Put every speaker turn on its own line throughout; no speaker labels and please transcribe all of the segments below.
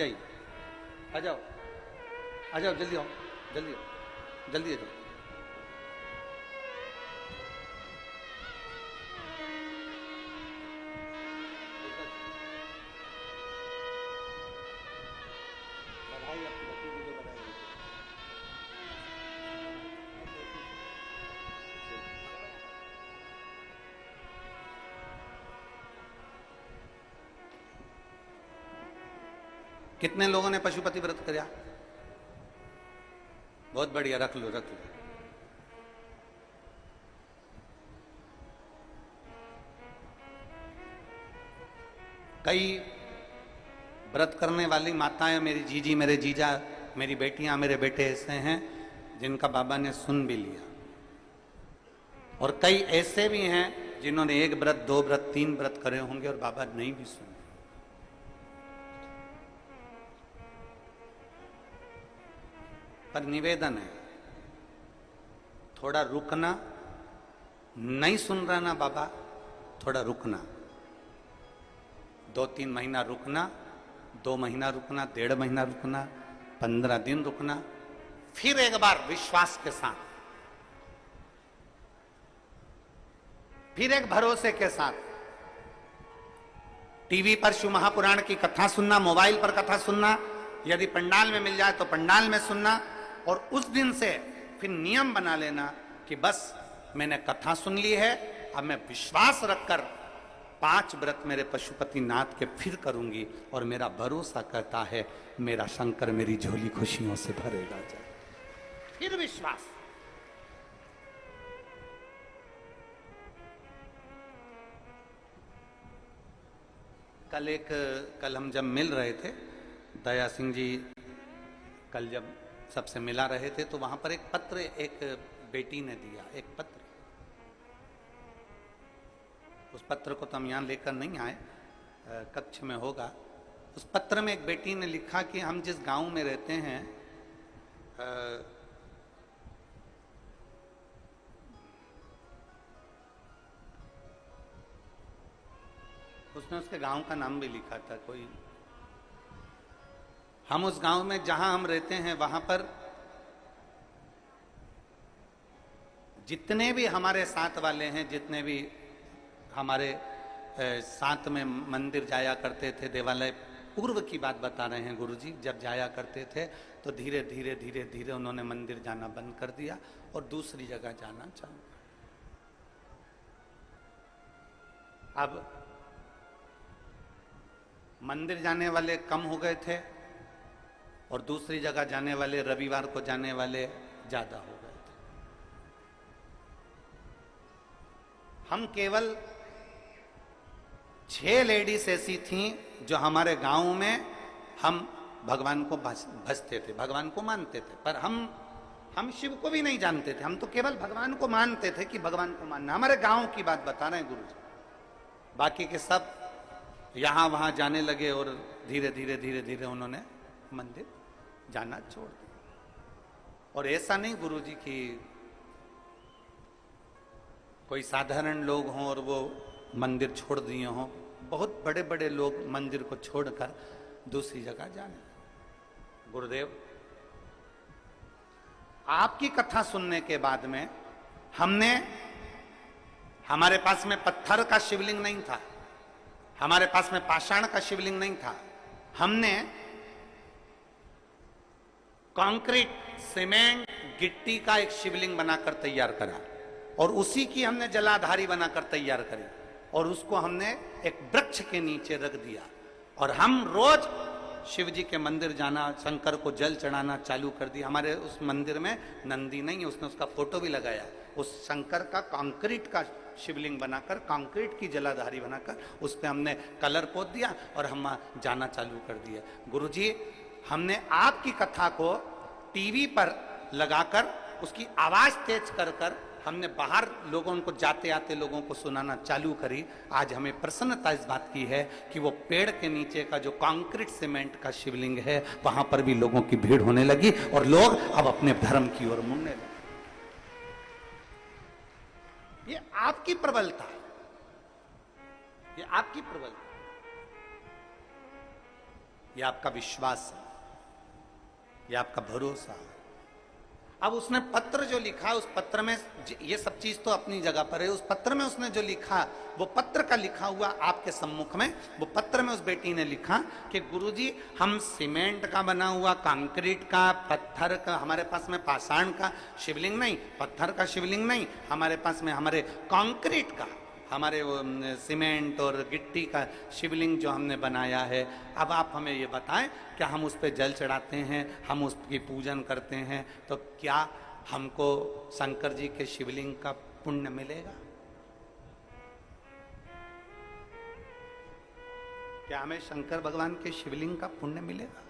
जाइए, आ जाओ, आ जाओ, जल्दी आओ, जल्दी आओ, जल्दी आ जाओ। बधाई आपकी भतीजी को बधाई। कितने लोगों ने पशुपति व्रत किया? बहुत बढ़िया, रख लो रख लो। कई व्रत करने वाली माताएं, मेरी जीजी, मेरे जीजा, मेरी बेटियां, मेरे बेटे ऐसे हैं जिनका बाबा ने सुन भी लिया, और कई ऐसे भी हैं जिन्होंने 1 व्रत, 2 व्रत, 3 व्रत करे होंगे और बाबा नहीं भी सुने। पर निवेदन है, थोड़ा रुकना, नहीं सुन रहा ना बाबा, थोड़ा रुकना, 2-3 महीना रुकना, 2 महीना रुकना, 1.5 महीना रुकना, 15 दिन रुकना, फिर एक बार विश्वास के साथ, फिर एक भरोसे के साथ टीवी पर शिव महापुराण की कथा सुनना, मोबाइल पर कथा सुनना, यदि पंडाल में मिल जाए तो पंडाल में सुनना, और उस दिन से फिर नियम बना लेना कि बस मैंने कथा सुन ली है, अब मैं विश्वास रखकर 5 व्रत मेरे पशुपति नाथ के फिर करूंगी, और मेरा भरोसा करता है मेरा शंकर मेरी झोली खुशियों से भरेगा जाए। फिर विश्वास। कल हम जब मिल रहे थे, दया सिंह जी कल जब सबसे मिला रहे थे, तो वहां पर एक पत्र एक बेटी ने दिया, एक पत्र। उस पत्र को तो हम यहां लेकर नहीं आए, कक्ष में होगा। उस पत्र में एक बेटी ने लिखा कि हम जिस गांव में रहते हैं, उसने उसके गांव का नाम भी लिखा था कोई। हम उस गांव में जहां हम रहते हैं, वहां पर जितने भी हमारे साथ वाले हैं, जितने भी हमारे साथ में मंदिर जाया करते थे, देवालय, पूर्व की बात बता रहे हैं गुरुजी, जब जाया करते थे तो धीरे धीरे धीरे धीरे उन्होंने मंदिर जाना बंद कर दिया और दूसरी जगह जाना चालू। अब मंदिर जाने वाले कम हो गए थे और दूसरी जगह जाने वाले, रविवार को जाने वाले ज्यादा हो गए थे। हम केवल 6 लेडीज ऐसी थीं जो हमारे गांव में हम भगवान को भजते थे, भगवान को मानते थे, पर हम शिव को भी नहीं जानते थे, हम तो केवल भगवान को मानते थे कि भगवान को मानना। हमारे गांव की बात बता रहे हैं गुरु जी। बाकी के सब यहां वहां जाने लगे और धीरे धीरे धीरे धीरे उन्होंने मंदिर जाना छोड़ दिया। और ऐसा नहीं गुरुजी कि कोई साधारण लोग हों और वो मंदिर छोड़ दिए हों, बहुत बड़े बड़े लोग मंदिर को छोड़कर दूसरी जगह जाने। गुरुदेव, आपकी कथा सुनने के बाद में हमारे पास में पत्थर का शिवलिंग नहीं था, हमारे पास में पाषाण का शिवलिंग नहीं था, हमने कंक्रीट, सीमेंट, गिट्टी का एक शिवलिंग बनाकर तैयार करा और उसी की हमने जलाधारी बनाकर तैयार करी और उसको हमने एक वृक्ष के नीचे रख दिया और हम रोज शिव जी के मंदिर जाना, शंकर को जल चढ़ाना चालू कर दिया। हमारे उस मंदिर में नंदी नहीं है, उसने उसका फोटो भी लगाया। उस शंकर का कंक्रीट का शिवलिंग बनाकर, कंक्रीट की जलाधारी बनाकर उस पर हमने कलर पोत दिया और हम जाना चालू कर दिया। गुरुजी, हमने आपकी कथा को टीवी पर लगाकर उसकी आवाज तेज कर कर हमने बाहर लोगों को, जाते आते लोगों को सुनाना चालू करी। आज हमें प्रसन्नता इस बात की है कि वो पेड़ के नीचे का जो कंक्रीट सीमेंट का शिवलिंग है वहां पर भी लोगों की भीड़ होने लगी और लोग अब अपने धर्म की ओर मुड़ने लगे। ये आपकी प्रबलता है, ये आपकी प्रबलता। ये आपका विश्वास है, ये आपका भरोसा है। अब उसने पत्र जो लिखा, उस पत्र में ये सब चीज तो अपनी जगह पर है, उस पत्र में उसने जो लिखा, वो पत्र का लिखा हुआ आपके सम्मुख में, वो पत्र में उस बेटी ने लिखा कि गुरुजी, हम सीमेंट का बना हुआ, कंक्रीट का, पत्थर का, हमारे पास में पाषाण का शिवलिंग नहीं, पत्थर का शिवलिंग नहीं, हमारे पास में हमारे कंक्रीट का, हमारे वो सीमेंट और गिट्टी का शिवलिंग जो हमने बनाया है। अब आप हमें ये बताएं, क्या हम उस पर जल चढ़ाते हैं, हम उसकी पूजन करते हैं, तो क्या हमको शंकर जी के शिवलिंग का पुण्य मिलेगा? क्या हमें शंकर भगवान के शिवलिंग का पुण्य मिलेगा?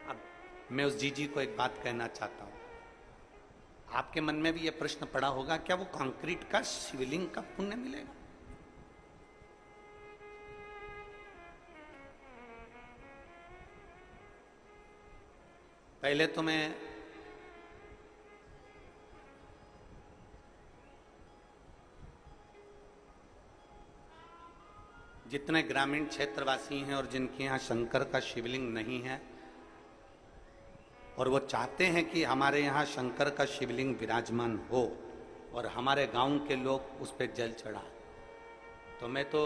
अब मैं उस जीजी को एक बात कहना चाहता हूं, आपके मन में भी यह प्रश्न पड़ा होगा, क्या वो कंक्रीट का शिवलिंग का पुण्य मिलेगा? पहले तो मैं जितने ग्रामीण क्षेत्रवासी हैं और जिनके यहां शंकर का शिवलिंग नहीं है और वो चाहते हैं कि हमारे यहाँ शंकर का शिवलिंग विराजमान हो और हमारे गांव के लोग उस पर जल चढ़ाएं, तो मैं तो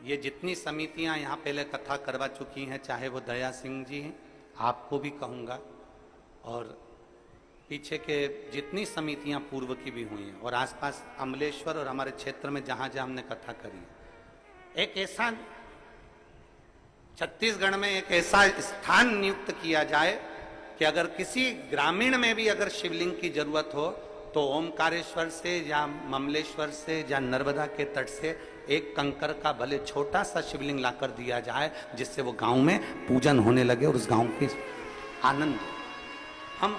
ये जितनी समितियां यहाँ पहले कथा करवा चुकी हैं, चाहे वो दया सिंह जी हैं, आपको भी कहूँगा, और पीछे के जितनी समितियां पूर्व की भी हुई हैं, और आसपास अमलेश्वर और हमारे क्षेत्र में जहाँ जहाँ हमने कथा करी है, एक ऐसा छत्तीसगढ़ में एक ऐसा स्थान नियुक्त किया जाए कि अगर किसी ग्रामीण में भी अगर शिवलिंग की जरूरत हो तो ओमकारेश्वर से या ममलेश्वर से या नर्मदा के तट से एक कंकर का भले छोटा सा शिवलिंग लाकर दिया जाए, जिससे वो गांव में पूजन होने लगे और उस गांव की आनंद। हम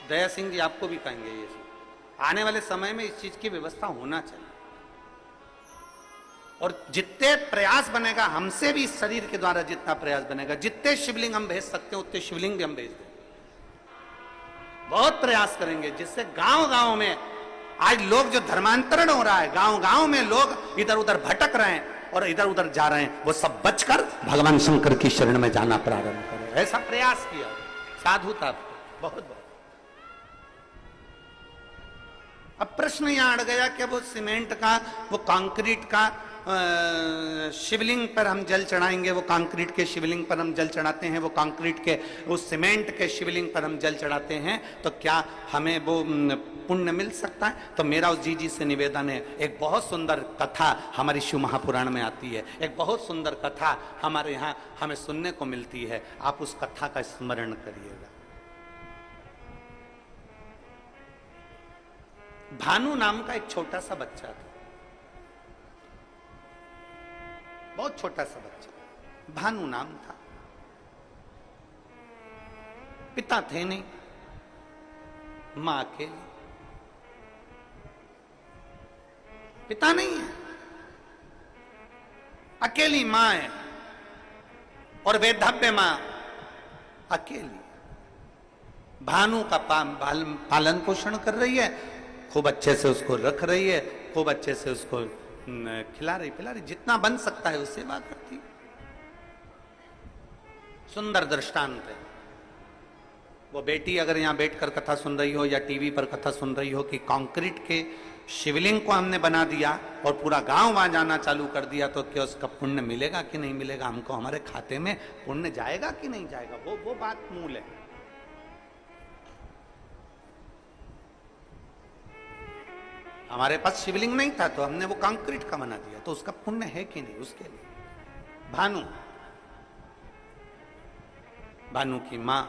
दया सिंह जी आपको भी कहेंगे, ये आने वाले समय में इस चीज की व्यवस्था होना चाहिए, और जितने प्रयास बनेगा हमसे भी, इस शरीर के द्वारा जितना प्रयास बनेगा, जितने शिवलिंग हम भेज सकते हैं उतने शिवलिंग भी हम भेज देंगे। बहुत प्रयास करेंगे जिससे गांव गांव में, आज लोग जो धर्मांतरण हो रहा है, गांव गांव में लोग इधर उधर भटक रहे हैं और इधर उधर जा रहे हैं, वो सब बचकर भगवान शंकर की शरण में जाना प्रारंभ करें। ऐसा प्रयास किया, साधुता, बहुत बहुत। अब प्रश्न यहां अड़ गया कि वो सीमेंट का, वो कंक्रीट का शिवलिंग पर हम जल चढ़ाएंगे, वो कंक्रीट के शिवलिंग पर हम जल चढ़ाते हैं, वो कंक्रीट के, उस सीमेंट के शिवलिंग पर हम जल चढ़ाते हैं, तो क्या हमें वो पुण्य मिल सकता है? तो मेरा उस जी से निवेदन है, एक बहुत सुंदर कथा हमारी शिव महापुराण में आती है, एक बहुत सुंदर कथा हमारे यहाँ हमें सुनने को मिलती है, आप उस कथा का स्मरण करिएगा। भानु नाम का एक छोटा सा बच्चा था, बहुत छोटा सा बच्चा, भानु नाम था, पिता थे नहीं, मां अकेली, पिता नहीं है, अकेली मां है, और वेधव्य मां अकेली। भानु का पालन पोषण कर रही है, खूब अच्छे से उसको रख रही है, खूब अच्छे से उसको खिला रही पिला रही, जितना बन सकता है उससे बात करती। सुंदर दृष्टांत है। वो बेटी अगर यहां बैठकर कथा सुन रही हो या टीवी पर कथा सुन रही हो कि कंक्रीट के शिवलिंग को हमने बना दिया और पूरा गांव वहां जाना चालू कर दिया, तो क्या उसका पुण्य मिलेगा कि नहीं मिलेगा? हमको हमारे खाते में पुण्य जाएगा कि नहीं जाएगा? वो बात मूल है। हमारे पास शिवलिंग नहीं था तो हमने वो कंक्रीट का बना दिया, तो उसका पुण्य है कि नहीं? उसके लिए भानु की मां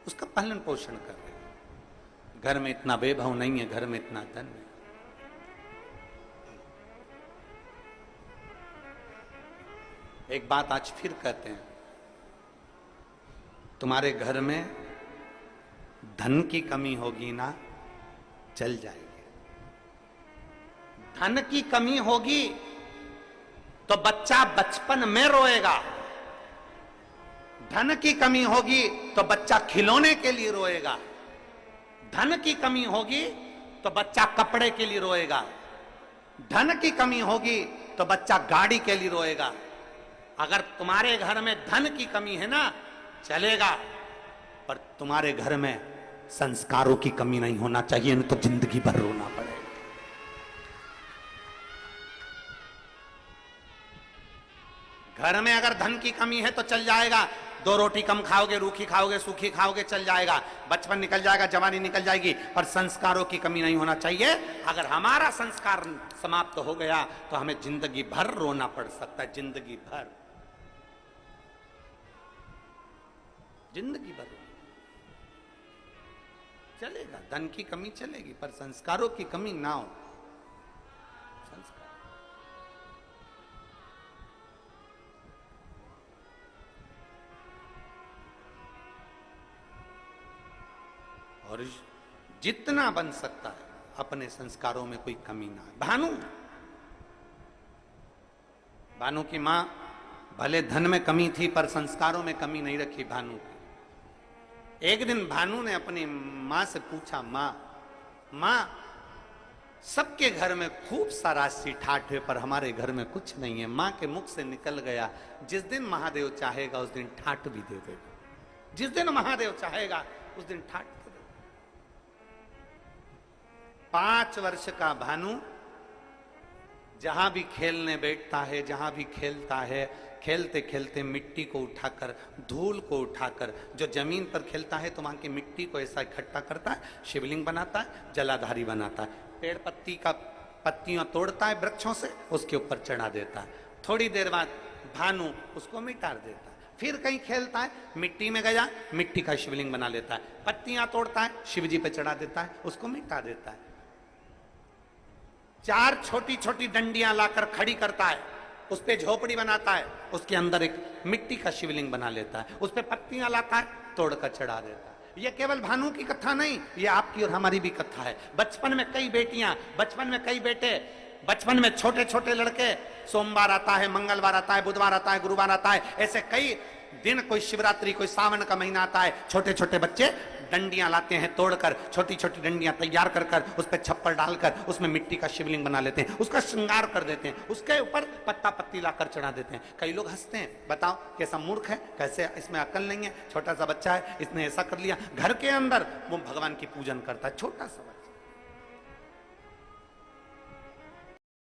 उसका पालन पोषण कर रही है। घर में इतना वैभव नहीं है, घर में इतना धन है। एक बात आज फिर कहते हैं, तुम्हारे घर में धन की कमी होगी ना, चल जाएगी। धन की कमी होगी तो बच्चा बचपन में रोएगा, धन की कमी होगी तो बच्चा खिलौने के लिए रोएगा, धन की कमी होगी तो बच्चा कपड़े के लिए रोएगा, धन की कमी होगी तो बच्चा गाड़ी के लिए रोएगा। अगर तुम्हारे घर में धन की कमी है ना, चलेगा, पर तुम्हारे घर में संस्कारों की कमी नहीं होना चाहिए, नहीं तो जिंदगी भर रोना पड़ेगा। घर में अगर धन की कमी है तो चल जाएगा, 2 रोटी कम खाओगे, रूखी खाओगे, सूखी खाओगे, चल जाएगा, बचपन निकल जाएगा, जवानी निकल जाएगी, पर संस्कारों की कमी नहीं होना चाहिए। अगर हमारा संस्कार समाप्त हो गया तो हमें जिंदगी भर रोना पड़ सकता है, जिंदगी भर, जिंदगी भर चलेगा। धन की कमी चलेगी पर संस्कारों की कमी ना हो। संस्कार और जितना बन सकता है अपने संस्कारों में कोई कमी ना है। भानु की मां, भले धन में कमी थी पर संस्कारों में कमी नहीं रखी भानु की। एक दिन भानु ने अपनी मां से पूछा, मां सबके घर में खूब सारा सी ठाठ है पर हमारे घर में कुछ नहीं है। मां के मुख से निकल गया, जिस दिन महादेव चाहेगा उस दिन ठाठ भी दे देगा। जिस दिन महादेव चाहेगा उस दिन ठाठ दे देगा। 5 वर्ष का भानु जहां भी खेलने बैठता है, जहां भी खेलता है, खेलते खेलते मिट्टी को उठाकर, धूल को उठाकर, जो जमीन पर खेलता है तो वहां की मिट्टी को ऐसा इकट्ठा करता है, शिवलिंग बनाता है, जलाधारी बनाता है। पेड़ पत्ती का पत्तियां तोड़ता है वृक्षों से, उसके ऊपर चढ़ा देता है। थोड़ी देर बाद भानु उसको मिटा देता है। फिर कहीं खेलता है, मिट्टी में गया, मिट्टी का शिवलिंग बना लेता है, पत्तियां तोड़ता है, शिवजी पे चढ़ा देता है, उसको मिटा देता है। 4 छोटी छोटी डंडियां लाकर खड़ी करता है, उस पे झोपड़ी बनाता है, उसके अंदर एक मिट्टी का शिवलिंग बना लेता है, उस पे पत्तियां लाता है, तोड़कर चढ़ा देता है। ये केवल भानु की कथा नहीं, ये आपकी और हमारी भी कथा है। बचपन में कई बेटियां, बचपन में कई बेटे, बचपन में छोटे छोटे लड़के, सोमवार आता है, मंगलवार आता है, बुधवार आता है, गुरुवार आता है, ऐसे कई दिन, कोई शिवरात्रि, कोई सावन का महीना आता है, छोटे छोटे बच्चे डंडियां लाते हैं तोड़कर, छोटी छोटी डंडियां तैयार कर कर उस पर छप्पर डालकर उसमें मिट्टी का शिवलिंग बना लेते हैं, उसका श्रृंगार कर देते हैं, उसके ऊपर पत्ता पत्ती लाकर चढ़ा देते हैं। कई लोग हंसते हैं, बताओ कैसा मूर्ख है, कैसे इसमें अकल नहीं है, छोटा सा बच्चा है, इसने ऐसा कर लिया। घर के अंदर वो भगवान की पूजन करता है, छोटा सा बच्चा।